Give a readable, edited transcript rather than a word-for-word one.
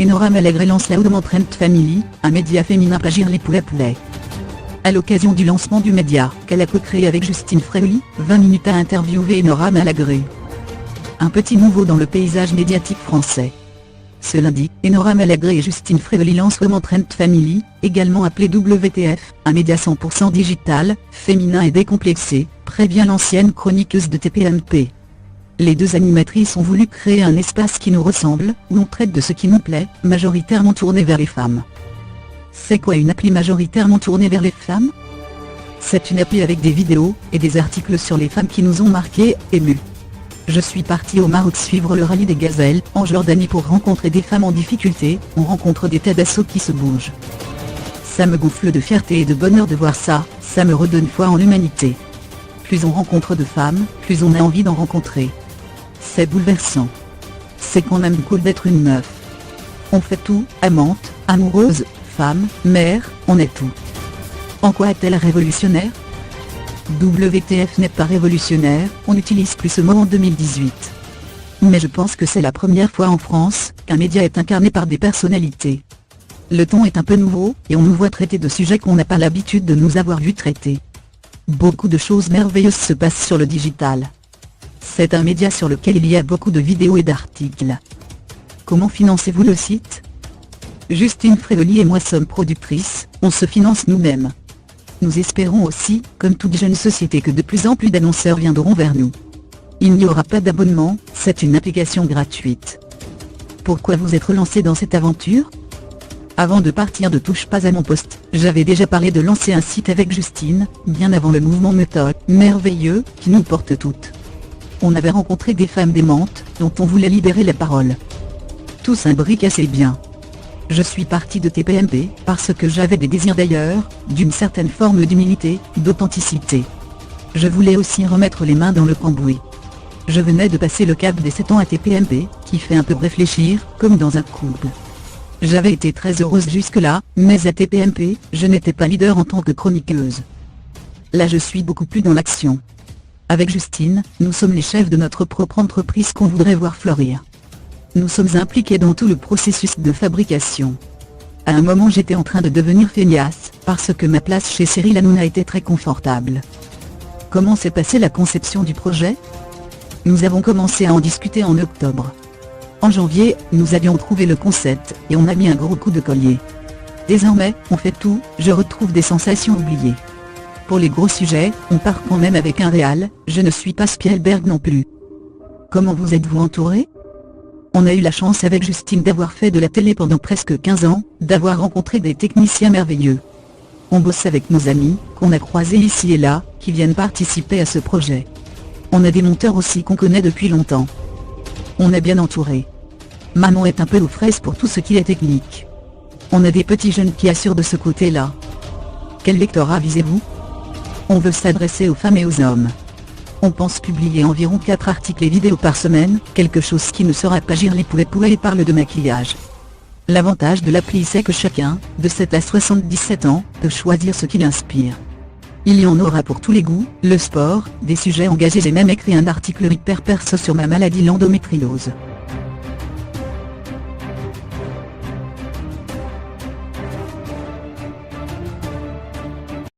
Enora Malegre lance la Woman Trend Family, un média féminin pour agir les poulets. À l'occasion du lancement du média, qu'elle a co-créé avec Justine Fréoli, 20 minutes a interviewé Enora Malegre. Un petit nouveau dans le paysage médiatique français. Ce lundi, Enora Malegre et Justine Fréoli lancent Woman Trend Family, également appelé WTF, un média 100% digital, féminin et décomplexé, prévient l'ancienne chroniqueuse de TPMP. Les deux animatrices ont voulu créer un espace qui nous ressemble, où on traite de ce qui nous plaît, majoritairement tourné vers les femmes. C'est quoi une appli majoritairement tournée vers les femmes? C'est une appli avec des vidéos, et des articles sur les femmes qui nous ont marqués, émus. Je suis partie au Maroc suivre le rallye des gazelles, en Jordanie pour rencontrer des femmes en difficulté, on rencontre des têtes d'assaut qui se bougent. Ça me gonfle de fierté et de bonheur de voir ça, ça me redonne foi en l'humanité. Plus on rencontre de femmes, plus on a envie d'en rencontrer. C'est bouleversant. C'est quand même cool d'être une meuf. On fait tout, amante, amoureuse, femme, mère, on est tout. En quoi est-elle révolutionnaire? WTF n'est pas révolutionnaire, on n'utilise plus ce mot en 2018. Mais je pense que c'est la première fois en France, qu'un média est incarné par des personnalités. Le ton est un peu nouveau, et on nous voit traiter de sujets qu'on n'a pas l'habitude de nous avoir vu traiter. Beaucoup de choses merveilleuses se passent sur le digital. C'est un média sur lequel il y a beaucoup de vidéos et d'articles. Comment financez-vous le site? Justine Fréoli et moi sommes productrices, on se finance nous-mêmes. Nous espérons aussi, comme toute jeune société, que de plus en plus d'annonceurs viendront vers nous. Il n'y aura pas d'abonnement, c'est une application gratuite. Pourquoi vous êtes lancé dans cette aventure? Avant de partir de Touche pas à mon poste, j'avais déjà parlé de lancer un site avec Justine, bien avant le mouvement méthode, merveilleux, qui nous porte toutes. On avait rencontré des femmes démentes, dont on voulait libérer la parole. Tout s'imbrique assez bien. Je suis partie de TPMP, parce que j'avais des désirs d'ailleurs, d'une certaine forme d'humilité, d'authenticité. Je voulais aussi remettre les mains dans le cambouis. Je venais de passer le cap des 7 ans à TPMP, qui fait un peu réfléchir, comme dans un couple. J'avais été très heureuse jusque-là, mais à TPMP, je n'étais pas leader en tant que chroniqueuse. Là je suis beaucoup plus dans l'action. Avec Justine, nous sommes les chefs de notre propre entreprise qu'on voudrait voir fleurir. Nous sommes impliqués dans tout le processus de fabrication. À un moment j'étais en train de devenir feignasse, parce que ma place chez Cyril Hanouna était très confortable. Comment s'est passée la conception du projet? Nous avons commencé à en discuter en octobre. En janvier, nous avions trouvé le concept, et on a mis un gros coup de collier. Désormais, on fait tout, je retrouve des sensations oubliées. Pour les gros sujets, on part quand même avec un réal, je ne suis pas Spielberg non plus. Comment vous êtes-vous entouré? On a eu la chance avec Justine d'avoir fait de la télé pendant presque 15 ans, d'avoir rencontré des techniciens merveilleux. On bosse avec nos amis, qu'on a croisés ici et là, qui viennent participer à ce projet. On a des monteurs aussi qu'on connaît depuis longtemps. On est bien entouré. Manon est un peu aux fraises pour tout ce qui est technique. On a des petits jeunes qui assurent de ce côté-là. Quel lectorat visez-vous? On veut s'adresser aux femmes et aux hommes. On pense publier environ 4 articles et vidéos par semaine, quelque chose qui ne sera pas Gire les poulets et parle de maquillage. L'avantage de l'appli c'est que chacun, de 7 à 77 ans, peut choisir ce qui l'inspire. Il y en aura pour tous les goûts, le sport, des sujets engagés. J'ai même écrit un article hyper perso sur ma maladie l'endométriose.